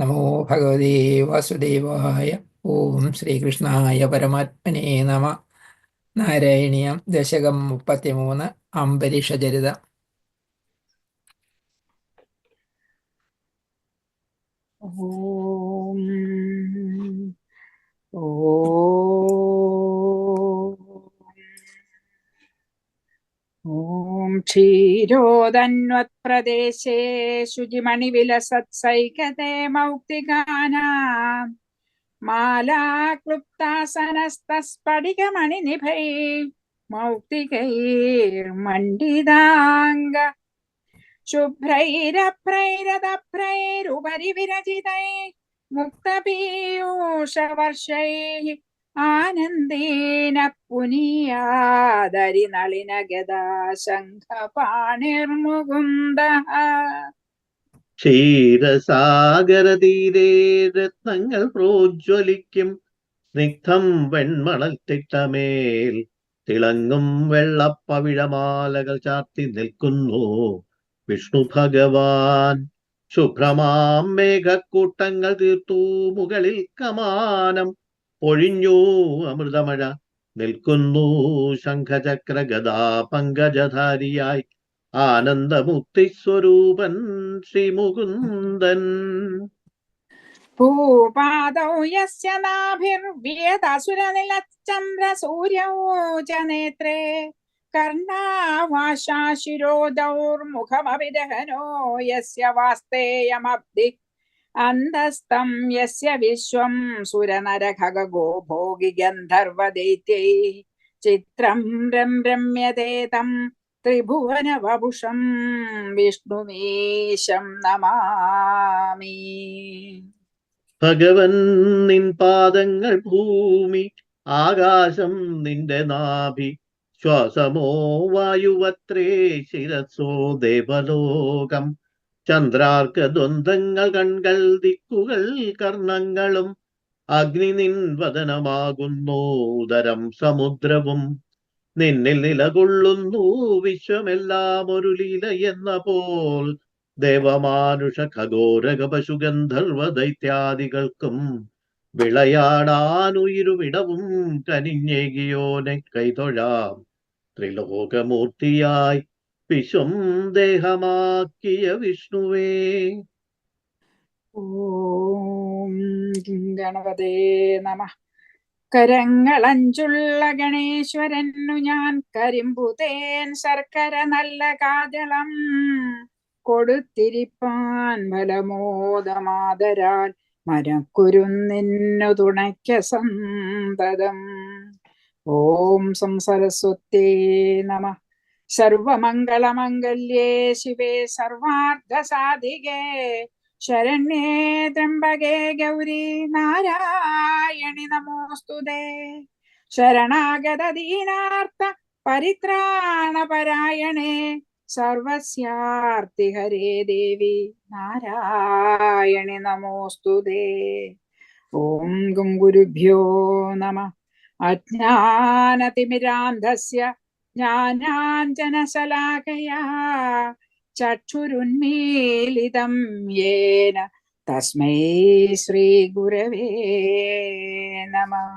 നമോ ഭഗവതേ വാസുദേവായ. ഓം ശ്രീകൃഷ്ണായ പരമാത്മനേ നമ. നാരായണീയം ദശകം 33 അംബരീഷചരിതം. ഓം ഓം ക്ഷീരോദന്വത്പ്രദേശേ ശുചിമണിവിലസത്സൈകതേ മൗക്തികാനാം മാലാക്ലുപ്താസനസ്തസ്ഫടികമണിനിഭൈ മൗക്തികൈർമണ്ഡിതാംഗ ശുഭ്രൈരഭ്രൈരതഭ്രൈരുപരി വിരചിതൈ മുക്തപീയൂഷവർഷൈ ആനന്ദേന പുനീയാദരി നളിന ഗദാ ശംഖപാണിർമുകുന്ദഃ. ക്ഷീരസാഗരതീരേ രത്നങ്ങൾ പ്രോജ്വലിക്കും സ്നിഗ്ധം വെൺമണൽ തിട്ടമേൽ തിളങ്ങും വെള്ളപ്പവിഴമാലകൾ ചാർത്തി നിൽക്കുന്നു വിഷ്ണു ഭഗവാൻ. ശുഭ്രമാം മേഘക്കൂട്ടങ്ങൾ തീർത്തു മുകളിൽ കമാനം പൊഴിഞ്ഞു അമൃതമഴ നിൽക്കുന്നു ശംഖചക്ര ഗദാ പങ്കജധാരിയായി ആനന്ദമുക്തിസ്വരൂപൻ ശ്രീമുകുന്ദൻ. ഭൂപാദൗ യസ്യ നാഭിർവ്യതസുരനിലചന്ദ്രസൂര്യൗ ച നേത്രേ കർണാവാശാശിരോദൗർമുഖമവിദഹനോ യസ്യ വാസ്തേയമബ്ധി അന്തസ്തം യസ്യ വിശ്വം സുരനരഖഗോ ഭോഗി ഗന്ധർവദൈത്യൈ ചിത്രം രമ്യതേ തം ത്രിഭുവനവപുഷം വിഷ്ണുമീശം നമാമി. ഭഗവൻ നിൻ പാദങ്ങൾ ഭൂമി, ആകാശം നിന്റെ നാഭി, ശ്വാസമോ വായുവത്രേ ശിരസോ ദേവലോകം. ചന്ദ്രാർക്ക ദ്വന്ദ്ങ്ങൾ കൺകൾ ദിക്കുകൾ കർണങ്ങളും, അഗ്നി നിൻ വദനമാകുന്നു ഉദരം സമുദ്രവും. നിന്നിൽ നിലകൊള്ളുന്നു വിശ്വമെല്ലാം ഒരു ലീല എന്ന പോൽ. ദേവമാനുഷ ഖഗോരക പശുഗന്ധർവ ദൈത്യാദികൾക്കും വിളയാടാനുയിരുവിടവും കനിഞ്ഞേകിയോനെ കൈതൊഴാം. ത്രിലോകമൂർത്തിയായി വിശ്വം ദേഹമാക്കിയ വിഷ്ണുവേ. ഓം ഗണപതേ നമഃ. കരങ്ങളഞ്ചുള്ള ഗണേശ്വരനു ഞാൻ കരിമ്പുതേൻ ശർക്കര നല്ല കാജളം കൊടുത്തിരിപ്പാൻ ഫലമോദമാതരാൽ മരക്കുരുന്നിന്നു തുണയ്ക്ക സന്തതം. ഓം സംസരസ്വത്യേ നമഃ. സർവമംഗളമംഗല്യേ ശിവേ സർവാർത്ഥസാധികേ ശരണ്യേ ത്രംബകേ ഗൗരി നാരായണി നമോസ്തുതേ. ശരണാഗത ദീനാർത്ഥ പരിത്രാണപരായണേ സർവസ്യാർത്തി ഹരേ ദേവി നാരായണി നമോസ്തുതേ. ഓം ഗം ഗുരുഭ്യോ നമഃ. അജ്ഞാനതിമിരാന്ധസ്യ ജ്ഞാനാഞ്ജനശലാകയാ ചക്ഷുരുന്മീലിതം യേന തസ്മൈ ശ്രീ ഗുരവേ നമഃ.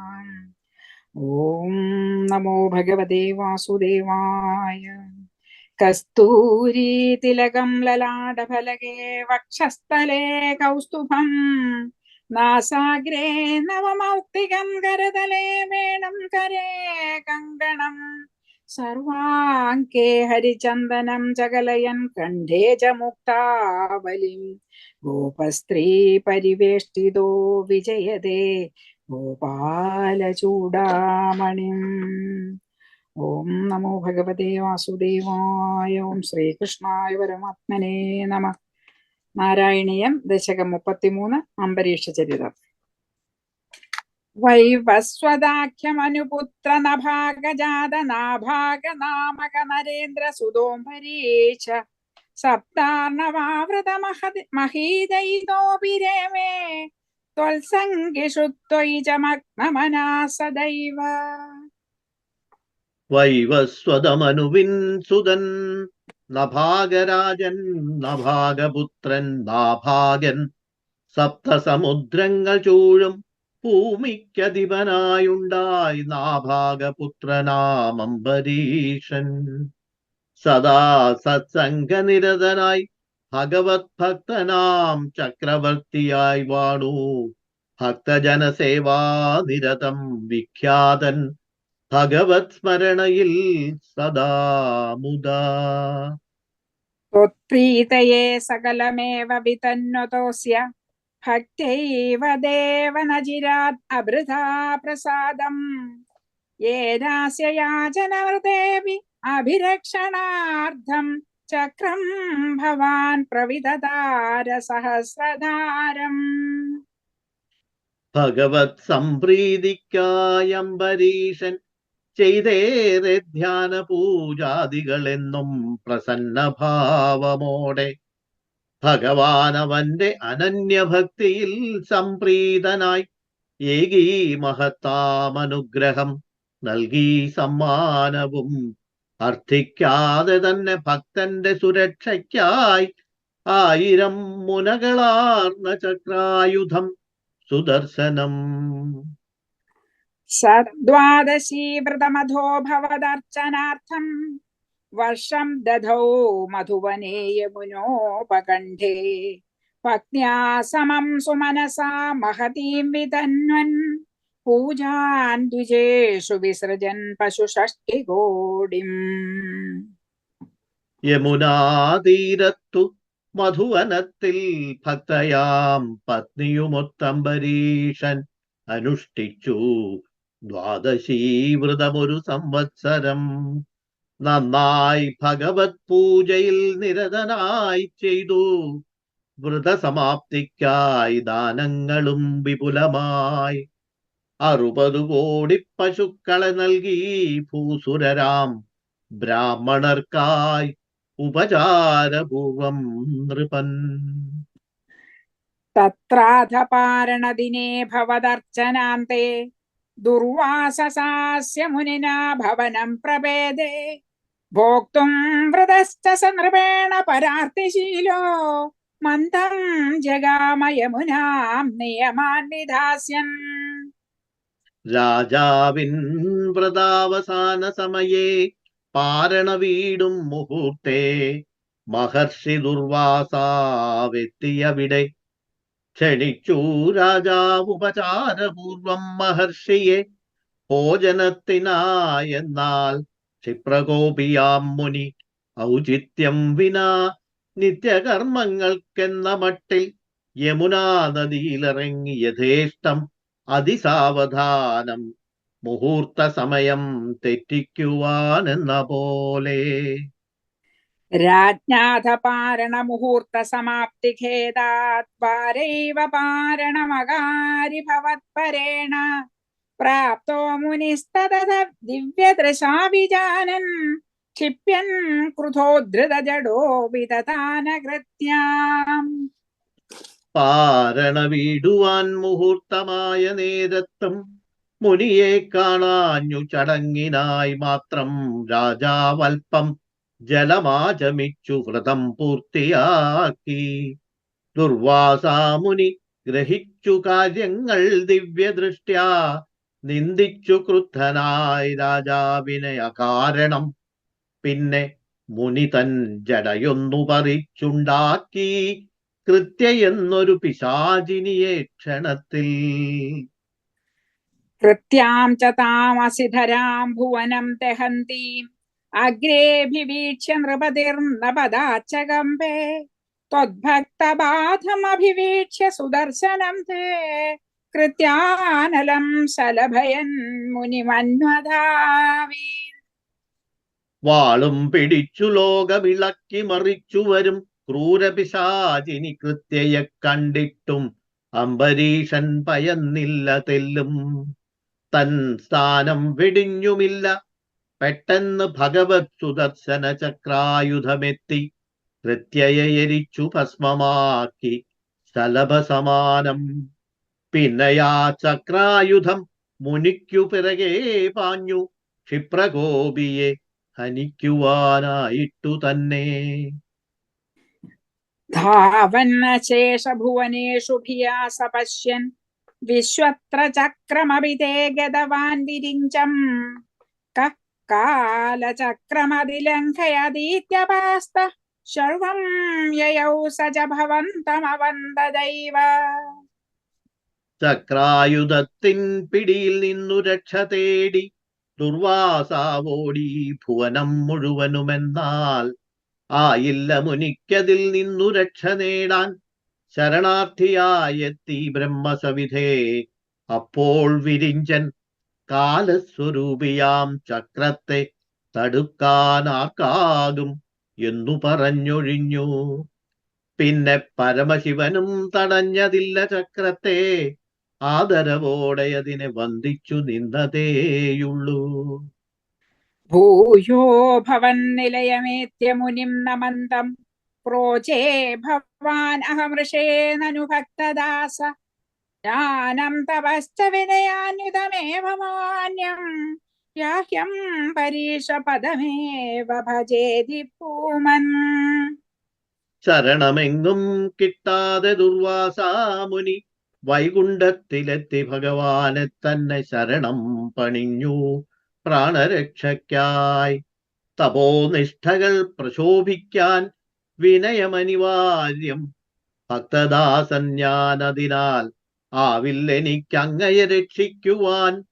ഓം നമോ ഭഗവതേ വാസുദേവായ. കസ്തൂരി തിലകം ലലാടഫലകേ വക്ഷസ്ഥലേ കൗസ്തുഭം നാസാഗ്രേ നവമൗക്തികം കരതലേ വേണം കരേ കങ്കണം സർവാംഗേ ഹരിചന്ദനം ചകലയൻ കണ്ഠേ ച മുക്താവലിം ഗോപസ്ത്രീ പരിവേഷ്ടിതോ വിജയതേ ഗോപാലചൂടാമണിം. ഓം നമോ ഭഗവതേ വാസുദേവായ. ഓം ശ്രീകൃഷ്ണായ പരമാത്മനേ നമഃ. നാരായണീയം ദശകം 33 അംബരീഷചരിതം. വൈവസ്വദാഖ്യമനുപുത്ര നഭാഗജാത നാഭാഗ നാമക നരേന്ദ്ര സുതോംബരീശ സപ്താർണവാവൃത മഹീദയിതോപിരേമേ ത്വൽസംഗിഷു ത്വയി ച മഗ്നമനാ സദൈവ. വൈവസ്വതമനുവിൻ സുതൻ നഭാഗരാജൻ നഭാഗപുത്രൻ നാഭാഗൻ സപ്തസമുദ്രങ്ങൾ ചൂഴും ഭൂമിക്കധിപനായുണ്ടായി നാഭാഗപുത്രനാമംബരീഷൻ. സദാ സത്സംഗനിരതനായി ഭഗവത് ഭക്തനാം ചക്രവർത്തിയായി വാണു. ഭക്തജനസേവാനിരതം വിഖ്യാതൻ ഭഗവത് സ്മരണയിൽ സദാ മുദാ. त्वत्प्रीतये सकलमेव वितन्वतोऽस्य भक्त्यैव देव न चिरात् अभृथा प्रसादम् येनास्य याचनवृतेऽपि अभिरक्षणार्थं चक्रं भवान् प्रविदधार सहस्रधारम्. ഭഗവത് സംപ്രീതിക്കായി അംബരീഷൻ ചെയ്തേറെ ധ്യാന പൂജാദികളെന്നും പ്രസന്നഭാവമോടെ ഭഗവാൻ അവന്റെ അനന്യഭക്തിയിൽ സംപ്രീതനായി ഏകീ മഹത്താമനുഗ്രഹം നൽകി സമ്മാനവും. അർത്ഥിക്കാതെ തന്നെ ഭക്തന്റെ സുരക്ഷയ്ക്കായി 1000 മുനകളാർന്ന ചക്രായുധം സുദർശനം. सद्वादशी व्रतमधो भवदर्चनार्थं वर्षं दधौ मधुवने यमुनोपकण्ठे पत्न्या समं सुमनसा महतीं वितन्वन् पूजान् द्विजेषु विसृजन् पशुषष्टिकोटिम्. യമുനാതീരത്തു മധുവനത്തിൽ ഭക്തയാം പത്നിയുമൊത്തംബരീഷൻ അനുഷ്ഠിച്ചു 12 വ്രതമൊരു സംവത്സരം. നന്നായി ഭഗവത് പൂജയിൽ നിരതനായി ചെയ്തു. വ്രതസമാപ്തിക്കായി ദാനങ്ങളും വിപുലമായി 60 കോടി പശുക്കളെ നൽകി ഭൂസുരരാം ബ്രാഹ്മണർക്കായി ഉപചാരപൂർവം നൃപൻ. तत्राधपारणदिने भवदर्चनान्ते दुर्वाससास्य मुनिना भवनं प्रपेदे भोक्तुं व्रतश्च स नृपेण परार्तिशीलो मन्दं जगाम यमुनां नियमान् विधास्यन्. രാജാവിൻ വ്രതാവസാന സമയേ പാരണ വീടും മുഹൂർത്തേ മഹർഷി ദുർവാസാവെത്തിയവിടെ ക്ഷണിച്ചു രാജാവ് ഉപചാരപൂർവം മഹർഷിയെ ഭോജനത്തിനായെന്നാൽ ക്ഷിപ്രകോപിയാം മുനി ഔചിത്യം വിനാ നിത്യകർമ്മങ്ങൾക്കെന്ന മട്ടിൽ യമുനാ നദിയിലിറങ്ങി യഥേഷ്ടം അതിസാവധാനം മുഹൂർത്ത സമയം തെറ്റിക്കുവാനെന്ന പോലെ. राज्ञाधपारण मुहूर्त समाप्ति खेदात् पारैव पारणमगारि भवत्परेण प्राप्तो मुनिस्ततः दिव्यदृशा विजानन् क्षिप्यन् क्रुधोद्धृतजडो विदधानकृत्याम्. പാരണ വീടുവാൻ മുഹൂർത്തമായ നേരത്തും മുനിയെ കാണാഞ്ഞു ചടങ്ങിനായി മാത്രം രാജാവൽപ്പം ജലമാചമിച്ചു വ്രതം പൂർത്തിയാക്കി. ദുർവാസാമുനി ഗ്രഹിച്ചു കാര്യങ്ങൾ ദിവ്യദൃഷ്ട്യാ നിന്ദിച്ചു ക്രുദ്ധനായി രാജാവിനെ അകാരണം. പിന്നെ മുനി തൻ ജടയൊന്നു പറിച്ചുണ്ടാക്കി കൃത്യ എന്നൊരു പിശാചിനിയെ ക്ഷണത്തിൽ. कृत्यां च तामसिधरां भुवनं दहन्तीम् अग्रेऽभिवीक्ष्य नृपतिर्नपदाच्च कम्पे त्वद्भक्तबाधमभिवीक्ष्य सुदर्शनं ते कृत्यानलं सलभयन् मुनिमन्वधावीन्. വാളും പിടിച്ചു ലോകമിളക്കി മറിച്ചു വരും ക്രൂരപിശാചിനി കൃത്യയെ കണ്ടിട്ടും അംബരീഷൻ ഭയന്നില്ല തെല്ലും. തൻ സ്ഥാനം വെടിഞ്ഞുമില്ല. പെട്ടെന്ന് ഭഗവത് സുദർശന ചക്രായുധമെത്തി കൃത്യയെ എരിച്ചു ഭസ്മമാക്കി ശലഭസമാനം. പിന്നെയാ ചക്രായുധം മുനിക്കു പിറകെ പാഞ്ഞു ക്ഷിപ്രകോപിയെ ഹനിക്കുവാനായിട്ടു തന്നെ. धावन्नशेषभुवनेषु भिया स पश्यन् विश्वत्र चक्रमपि ते गतवान् विरिञ्चम् कः कालचक्रमधिलङ्घयतीत्यपास्तः सर्वं ययौ स च भवन्तमवन्ददैव ചക്രായുധത്തിൻ പിടിയിൽ നിന്നു രക്ഷ തേടി ദുർവാസാവോടി ഭുവനം മുഴുവനുമെന്നാൽ ആയില്ല മുനിക്കതിൽ നിന്നു രക്ഷ നേടാൻ. ശരണാർത്ഥിയായെത്തി ബ്രഹ്മസവിധേ അപ്പോൾ വിരിഞ്ചൻ കാലസ്വരൂപിയാം ചക്രത്തെ തടുക്കാനാർക്കാകും എന്നു പറഞ്ഞൊഴിഞ്ഞു. പിന്നെ പരമശിവനും തടഞ്ഞതില്ല ചക്രത്തെ, ആദരവോടെ അതിനെ വന്ദിച്ചു നിന്നതേയുള്ളൂ. ഭൂയോ ഭവന്നിലയമേത്യ മുനിം നമന്തം പ്രോചേ ഭവാൻ അഹമൃഷേ നനു ഭക്തദാസ ജ്ഞാനം തപശ്ച വിനയാന്യുതമേവ മാന്യം യാഹ്യം പരീശ പദമേവ ഭജേതി ഭൂമൻ. ശരണമെങ്ങും കിട്ടാതെ ദുർവാസാമുനി വൈകുണ്ഠത്തിലെത്തി ഭഗവാനെ തന്നെ ശരണം പണിഞ്ഞു പ്രാണരക്ഷയ്ക്കായി. തപോനിഷ്ഠകൾ പ്രശോഭിക്കാൻ വിനയമനിവാര്യം. ഭക്തദാസൻ ഞാനതിനാൽ ആവില്ലെനിക്കങ്ങയെ രക്ഷിക്കുവാൻ.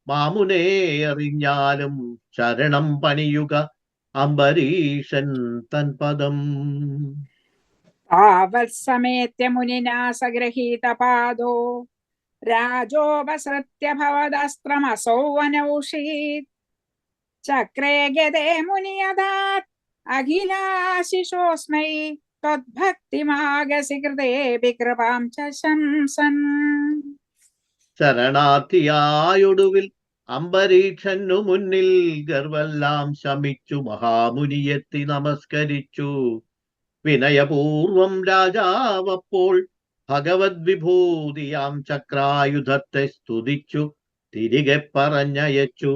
മാമുനെ അറിഞ്ഞാലും ശരണം പണിയുക അംബരീഷൻ തൻ പദം. താവത്സമേത്യ മുനിനാ സഗൃഹീതപാദോ രാജോപസൃത്യ ഭവദസ്ത്രമസൗ അനൗഷീത് ചക്രേ ഗതേ മുനിയദാത് അഖിലാശിഷോസ്മൈ ത്വദ്ഭക്തിമാഗസി കൃതേപി കൃപാം ച ശംസൻ. ശരണാർത്ഥിയായൊടുവിൽ അംബരീക്ഷനു മുന്നിൽ ഗർവെല്ലാം ശമിച്ചു മഹാമുനിയെത്തി നമസ്കരിച്ചു. വിനയപൂർവം രാജാവപ്പോൾ ഭഗവത് വിഭൂതിയാം ചക്രായുധത്തെ സ്തുതിച്ചു തിരികെ പറഞ്ഞയച്ചു.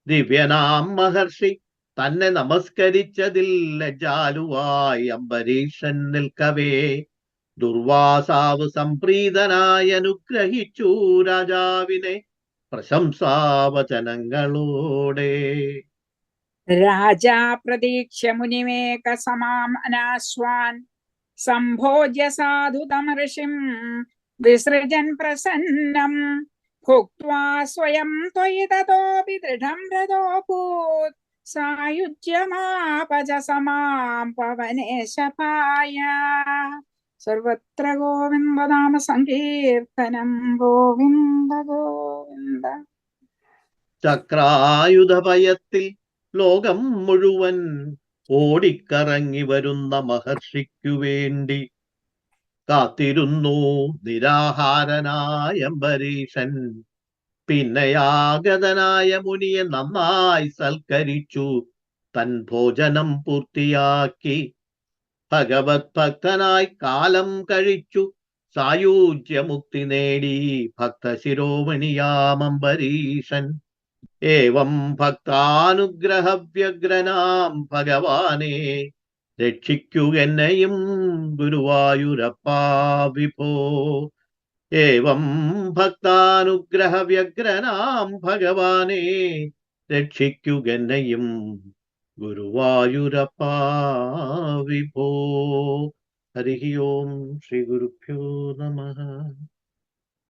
ദിവ്യനാം മഹർഷി തന്നെ നമസ്കരിച്ചതിൽ ലജ്ജാലുവായി അംബരീഷൻ നിൽക്കവേ ദുർവാസാവ് സംപ്രീതനായി അനുഗ്രഹിച്ചു രാജാവിനെ പ്രശംസാവചനങ്ങളോടെ. രാജാ പ്രതീക്ഷ്യ മുനിമേക സമാം അനാശ്വാൻ സംഭോജ്യ സാധുതമർഷിം വിസൃജൻ പ്രസന്നം ഭുക്ത്വാ സ്വയം ത്വയി തതോപി ദൃഢം രഥോഭൂത് സായുജ്യമാപജ സമാം പവനേശപായ. സർവത്ര ഗോവിന്ദനാമ സങ്കീർത്തനം ഗോവിന്ദ ഗോവിന്ദ. ചക്രായുധഭയത്തിൽ ലോകം മുഴുവൻ ഓടിക്കറങ്ങി വരുന്ന മഹർഷിക്കു വേണ്ടി കാത്തിരുന്നു നിരാഹാരനായ അംബരീഷൻ. പിന്നെയാഗതനായ മുനിയെ നന്നായി സൽക്കരിച്ചു തൻ ഭോജനം പൂർത്തിയാക്കി. ഭഗവത് ഭക്തനായി കാലം കഴിച്ചു സായുജ്യമുക്തി നേടി ഭക്തശിരോമണിയാം അംബരീഷൻ. ഏവം ഭക്താനുഗ്രഹവ്യഗ്രനാം ഭഗവാനെ രക്ഷിക്കുകെന്നെയും ഗുരുവായൂരപ്പാ വിഭോ. ഏവം ഭക്താനുഗ്രഹവ്യഗ്രനാം ഭഗവാനെ രക്ഷിക്കുകെന്നെയും ഗുരുവായൂരപ്പാ വിഭോ. ഹരി ഓം ശ്രീ ഗുരുഭ്യോ നമഃ.